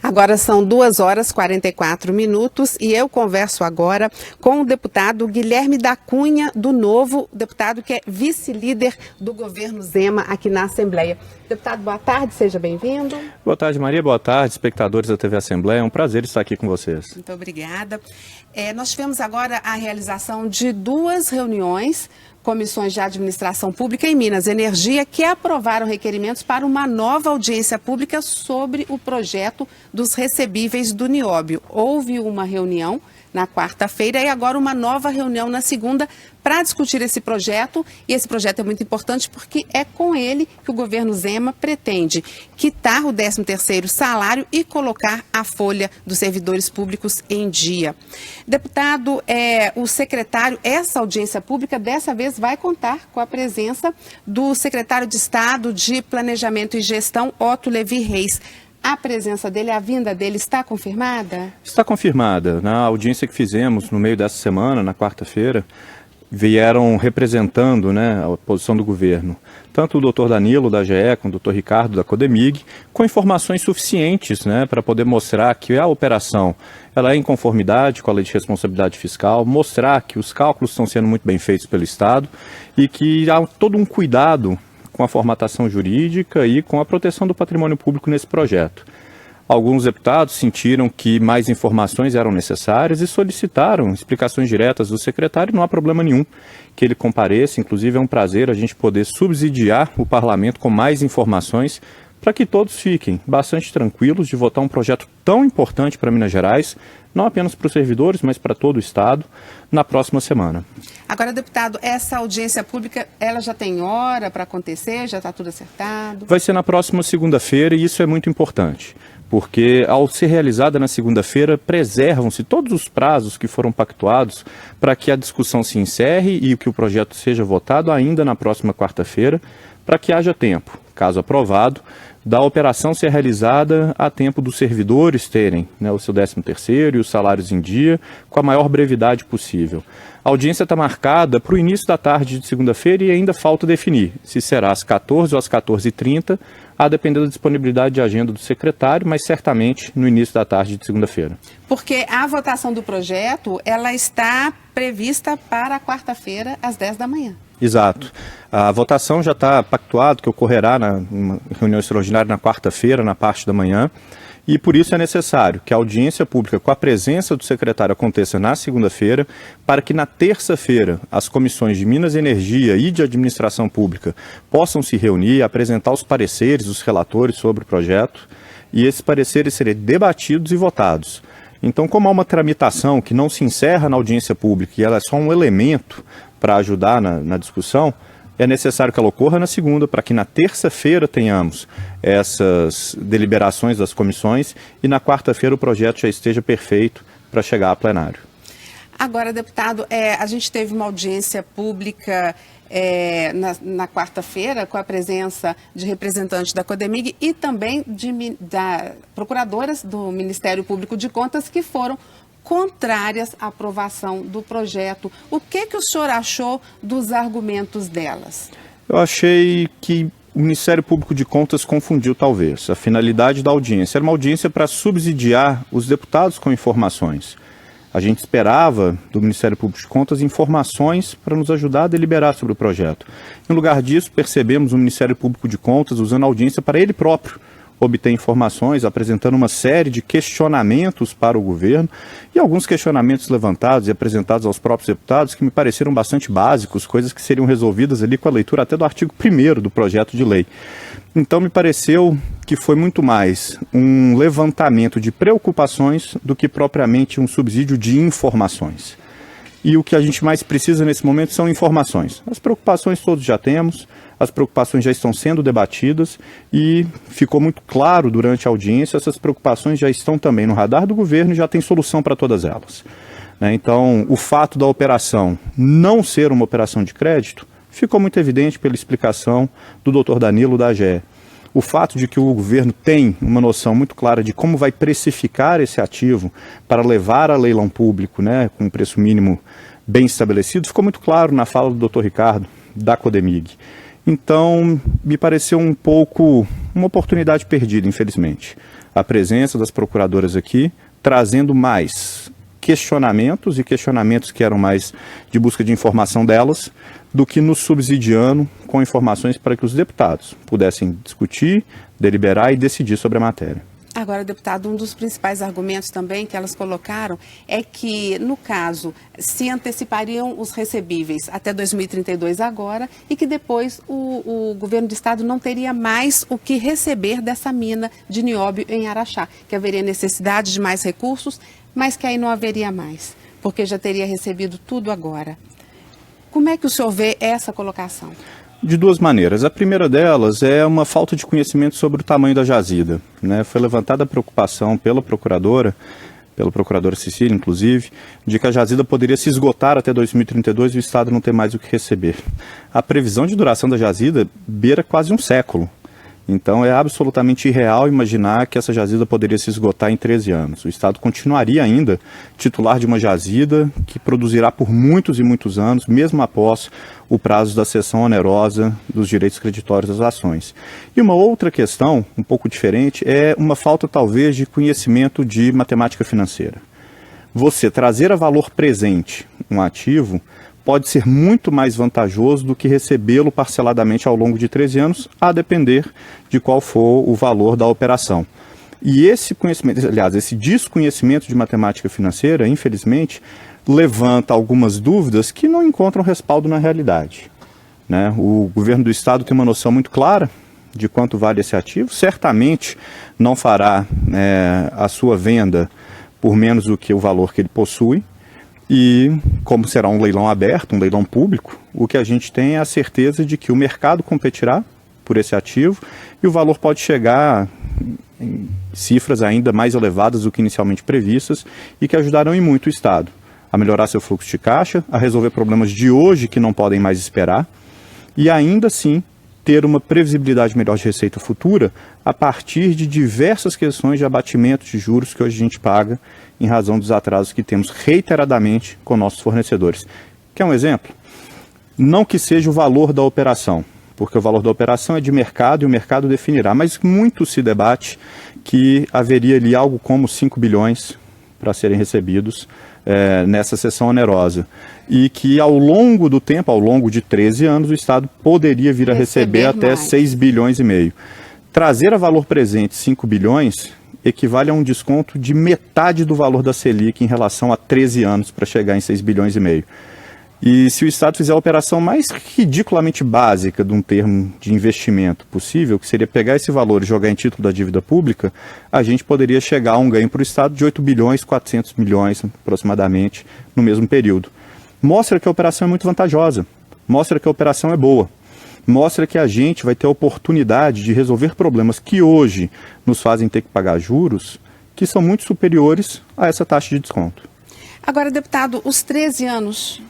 Agora são 2h44 e eu converso agora com o deputado Guilherme da Cunha, do Novo, deputado que é vice-líder do governo Zema aqui na Assembleia. Deputado, boa tarde, seja bem-vindo. Boa tarde, Maria, boa tarde, espectadores da TV Assembleia, é um prazer estar aqui com vocês. Muito obrigada. Nós tivemos agora a realização de 2 reuniões, comissões de administração pública em Minas e Energia, que aprovaram requerimentos para uma nova audiência pública sobre o projeto dos recebíveis do Nióbio. Houve uma reunião na quarta-feira e agora uma nova reunião na segunda para discutir esse projeto. E esse projeto é muito importante porque é com ele que o governo Zema pretende quitar o 13º salário e colocar a folha dos servidores públicos em dia. Deputado, o secretário, essa audiência pública dessa vez vai contar com a presença do secretário de Estado de Planejamento e Gestão, Otto Levi Reis. A presença dele, a vinda dele está confirmada? Está confirmada. Na audiência que fizemos no meio dessa semana, na quarta-feira, vieram representando, a posição do governo, tanto o doutor Danilo, da GE, como o doutor Ricardo, da Codemig, com informações suficientes para poder mostrar que a operação ela é em conformidade com a lei de responsabilidade fiscal, mostrar que os cálculos estão sendo muito bem feitos pelo Estado e que há todo um cuidado com a formatação jurídica e com a proteção do patrimônio público nesse projeto. Alguns deputados sentiram que mais informações eram necessárias e solicitaram explicações diretas do secretário. Não há problema nenhum que ele compareça, inclusive é um prazer a gente poder subsidiar o parlamento com mais informações para que todos fiquem bastante tranquilos de votar um projeto tão importante para Minas Gerais, não apenas para os servidores, mas para todo o Estado, na próxima semana. Agora, deputado, essa audiência pública, ela já tem hora para acontecer? Já está tudo acertado? Vai ser na próxima segunda-feira e isso é muito importante, porque ao ser realizada na segunda-feira, preservam-se todos os prazos que foram pactuados para que a discussão se encerre e que o projeto seja votado ainda na próxima quarta-feira, para que haja tempo, caso aprovado, da operação ser realizada a tempo dos servidores terem o seu 13º e os salários em dia com a maior brevidade possível. A audiência está marcada para o início da tarde de segunda-feira e ainda falta definir se será às 14 ou às 14h30, a depender da disponibilidade de agenda do secretário, mas certamente no início da tarde de segunda-feira. Porque a votação do projeto ela está prevista para a quarta-feira às 10 da manhã. Exato. A votação já está pactuado que ocorrerá na reunião extraordinária na quarta-feira, na parte da manhã, e por isso é necessário que a audiência pública com a presença do secretário aconteça na segunda-feira, para que na terça-feira as comissões de Minas e Energia e de Administração Pública possam se reunir, apresentar os pareceres, os relatores sobre o projeto, e esses pareceres serem debatidos e votados. Então, como há uma tramitação que não se encerra na audiência pública e ela é só um elemento para ajudar na discussão, é necessário que ela ocorra na segunda, para que na terça-feira tenhamos essas deliberações das comissões e na quarta-feira o projeto já esteja perfeito para chegar a plenário. Agora, deputado, a gente teve uma audiência pública na quarta-feira com a presença de representantes da Codemig e também da procuradoras do Ministério Público de Contas que foram contrárias à aprovação do projeto. O que o senhor achou dos argumentos delas? Eu achei que o Ministério Público de Contas confundiu, talvez, a finalidade da audiência. Era uma audiência para subsidiar os deputados com informações. A gente esperava do Ministério Público de Contas informações para nos ajudar a deliberar sobre o projeto. Em lugar disso, percebemos o Ministério Público de Contas usando a audiência para ele próprio obter informações, apresentando uma série de questionamentos para o governo e alguns questionamentos levantados e apresentados aos próprios deputados que me pareceram bastante básicos, coisas que seriam resolvidas ali com a leitura até do artigo 1º do projeto de lei. Então me pareceu que foi muito mais um levantamento de preocupações do que propriamente um subsídio de informações. E o que a gente mais precisa nesse momento são informações. As preocupações todos já temos, as preocupações já estão sendo debatidas e ficou muito claro durante a audiência, essas preocupações já estão também no radar do governo e já tem solução para todas elas. Então, o fato da operação não ser uma operação de crédito ficou muito evidente pela explicação do doutor Danilo da AGE. O fato de que o governo tem uma noção muito clara de como vai precificar esse ativo para levar a leilão público, com um preço mínimo bem estabelecido, ficou muito claro na fala do Dr. Ricardo, da Codemig. Então, me pareceu um pouco uma oportunidade perdida, infelizmente. a presença das procuradoras aqui, trazendo mais questionamentos e questionamentos que eram mais de busca de informação delas, do que nos subsidiando com informações para que os deputados pudessem discutir, deliberar e decidir sobre a matéria. Agora, deputado, um dos principais argumentos também que elas colocaram é que, no caso, se antecipariam os recebíveis até 2032 agora e que depois o governo do estado não teria mais o que receber dessa mina de nióbio em Araxá, que haveria necessidade de mais recursos, mas que aí não haveria mais, porque já teria recebido tudo agora. Como é que o senhor vê essa colocação? De duas maneiras. A primeira delas é uma falta de conhecimento sobre o tamanho da jazida, né? Foi levantada a preocupação pela procuradora Cecília, inclusive, de que a jazida poderia se esgotar até 2032 e o Estado não ter mais o que receber. A previsão de duração da jazida beira quase um século. Então é absolutamente irreal imaginar que essa jazida poderia se esgotar em 13 anos. O Estado continuaria ainda titular de uma jazida que produzirá por muitos e muitos anos, mesmo após o prazo da cessão onerosa dos direitos creditórios das ações. E uma outra questão, um pouco diferente, é uma falta talvez de conhecimento de matemática financeira. Você trazer a valor presente um ativo pode ser muito mais vantajoso do que recebê-lo parceladamente ao longo de 13 anos, a depender de qual for o valor da operação. E esse conhecimento, aliás, esse desconhecimento de matemática financeira, infelizmente, levanta algumas dúvidas que não encontram respaldo na realidade, né? O governo do estado tem uma noção muito clara de quanto vale esse ativo, certamente não fará a sua venda por menos do que o valor que ele possui. E como será um leilão aberto, um leilão público, o que a gente tem é a certeza de que o mercado competirá por esse ativo e o valor pode chegar em cifras ainda mais elevadas do que inicialmente previstas e que ajudarão em muito o Estado a melhorar seu fluxo de caixa, a resolver problemas de hoje que não podem mais esperar e ainda assim ter uma previsibilidade melhor de receita futura a partir de diversas questões de abatimento de juros que hoje a gente paga em razão dos atrasos que temos reiteradamente com nossos fornecedores. Quer um exemplo? Não que seja o valor da operação, porque o valor da operação é de mercado e o mercado definirá, mas muito se debate que haveria ali algo como 5 bilhões para serem recebidos nessa cessão onerosa. E que ao longo do tempo, ao longo de 13 anos, o Estado poderia vir a receber até 6 bilhões e meio. Trazer a valor presente 5 bilhões equivale a um desconto de metade do valor da Selic em relação a 13 anos para chegar em 6 bilhões e meio. E se o Estado fizer a operação mais ridiculamente básica de um termo de investimento possível, que seria pegar esse valor e jogar em título da dívida pública, a gente poderia chegar a um ganho para o Estado de 8 bilhões, 400 milhões aproximadamente no mesmo período. Mostra que a operação é muito vantajosa, mostra que a operação é boa, mostra que a gente vai ter a oportunidade de resolver problemas que hoje nos fazem ter que pagar juros que são muito superiores a essa taxa de desconto. Agora, deputado, os 13 anos...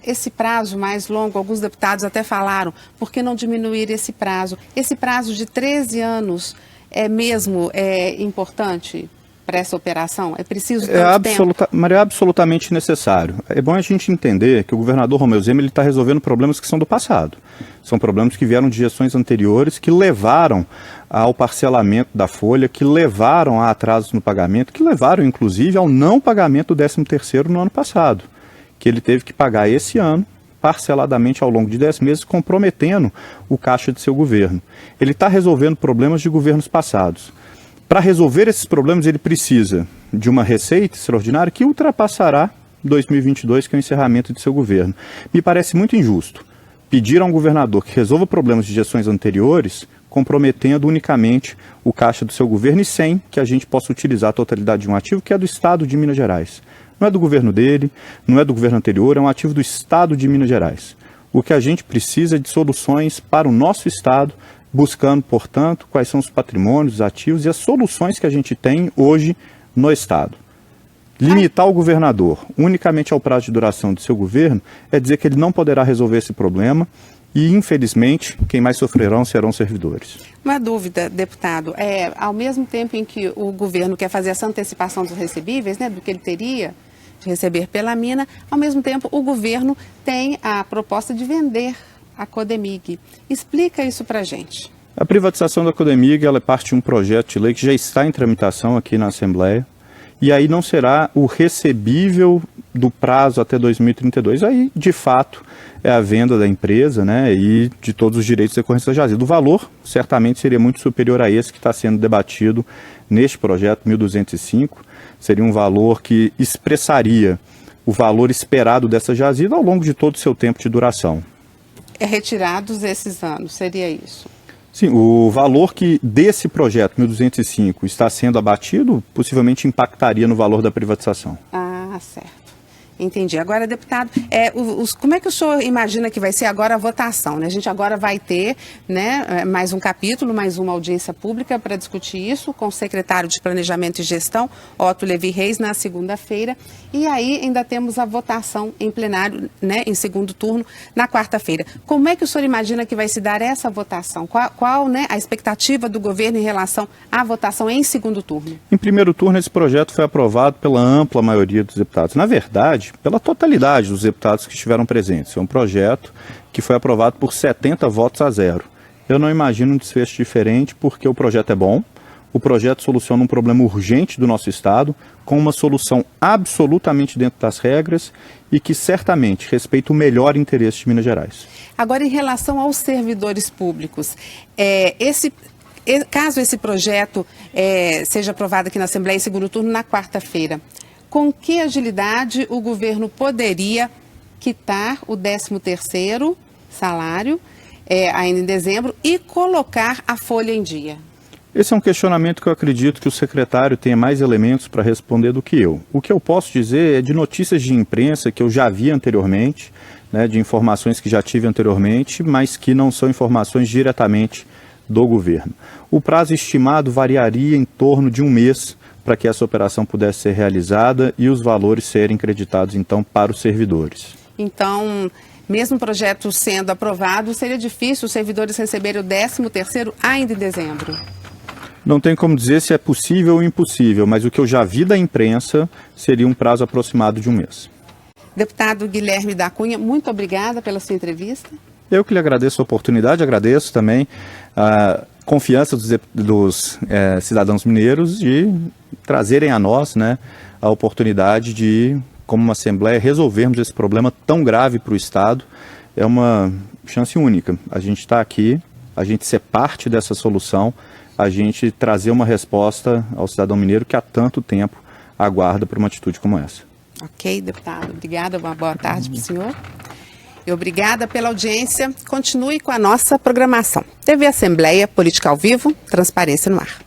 esse prazo mais longo, alguns deputados até falaram, por que não diminuir esse prazo? Esse prazo de 13 anos é mesmo importante para essa operação? É preciso tanto tempo? Maria, é absolutamente necessário. É bom a gente entender que o governador Romeu Zema está resolvendo problemas que são do passado. São problemas que vieram de gestões anteriores, que levaram ao parcelamento da folha, que levaram a atrasos no pagamento, que levaram, inclusive, ao não pagamento do 13º no ano passado, que ele teve que pagar esse ano, parceladamente ao longo de 10 meses, comprometendo o caixa de seu governo. Ele está resolvendo problemas de governos passados. Para resolver esses problemas, ele precisa de uma receita extraordinária que ultrapassará 2022, que é o encerramento de seu governo. Me parece muito injusto pedir a um governador que resolva problemas de gestões anteriores, comprometendo unicamente o caixa do seu governo e sem que a gente possa utilizar a totalidade de um ativo que é do Estado de Minas Gerais. Não é do governo dele, não é do governo anterior, é um ativo do Estado de Minas Gerais. O que a gente precisa é de soluções para o nosso Estado, buscando, portanto, quais são os patrimônios, os ativos e as soluções que a gente tem hoje no Estado. Limitar o governador unicamente ao prazo de duração de seu governo é dizer que ele não poderá resolver esse problema e, infelizmente, quem mais sofrerão serão os servidores. Uma dúvida, deputado, ao mesmo tempo em que o governo quer fazer essa antecipação dos recebíveis, né, do que ele teria de receber pela mina, ao mesmo tempo o governo tem a proposta de vender a Codemig. Explica isso para a gente. A privatização da Codemig, ela é parte de um projeto de lei que já está em tramitação aqui na Assembleia, e aí não será o recebível do prazo até 2032, aí de fato é a venda da empresa, né, e de todos os direitos decorrentes da jazida. O valor certamente seria muito superior a esse que está sendo debatido neste projeto 1205, seria um valor que expressaria o valor esperado dessa jazida ao longo de todo o seu tempo de duração. É retirados esses anos, seria isso? Sim, o valor que desse projeto 1205 está sendo abatido possivelmente impactaria no valor da privatização. Ah, certo. Entendi. Agora, deputado, como é que o senhor imagina que vai ser agora a votação, né? A gente agora vai ter, né, mais um capítulo, mais uma audiência pública para discutir isso com o secretário de Planejamento e Gestão, Otto Levi Reis, na segunda-feira. E aí ainda temos a votação em plenário, né, em segundo turno, na quarta-feira. Como é que o senhor imagina que vai se dar essa votação? Qual, né, a expectativa do governo em relação à votação em segundo turno? Em primeiro turno, esse projeto foi aprovado pela ampla maioria dos deputados. Na verdade, pela totalidade dos deputados que estiveram presentes. É um projeto que foi aprovado por 70 votos a 0. Eu não imagino um desfecho diferente porque o projeto é bom, o projeto soluciona um problema urgente do nosso Estado, com uma solução absolutamente dentro das regras e que certamente respeita o melhor interesse de Minas Gerais. Agora, em relação aos servidores públicos, caso esse projeto seja aprovado aqui na Assembleia em segundo turno na quarta-feira, com que agilidade o governo poderia quitar o 13º salário ainda em dezembro e colocar a folha em dia? Esse é um questionamento que eu acredito que o secretário tenha mais elementos para responder do que eu. O que eu posso dizer é de notícias de imprensa que eu já vi anteriormente, né, de informações que já tive anteriormente, mas que não são informações diretamente do governo. O prazo estimado variaria em torno de um mês para que essa operação pudesse ser realizada e os valores serem creditados, então, para os servidores. Então, mesmo o projeto sendo aprovado, seria difícil os servidores receberem o 13º ainda em dezembro? Não tem como dizer se é possível ou impossível, mas o que eu já vi da imprensa seria um prazo aproximado de um mês. Deputado Guilherme da Cunha, muito obrigada pela sua entrevista. Eu que lhe agradeço a oportunidade, agradeço também a confiança dos cidadãos mineiros de trazerem a nós, né, a oportunidade de, como uma Assembleia, resolvermos esse problema tão grave para o Estado. É uma chance única. A gente está aqui, a gente ser parte dessa solução, a gente trazer uma resposta ao cidadão mineiro que há tanto tempo aguarda por uma atitude como essa. Ok, deputado. Obrigada. Uma boa tarde para o senhor. E obrigada pela audiência. Continue com a nossa programação. TV Assembleia, Política ao Vivo, Transparência no Ar.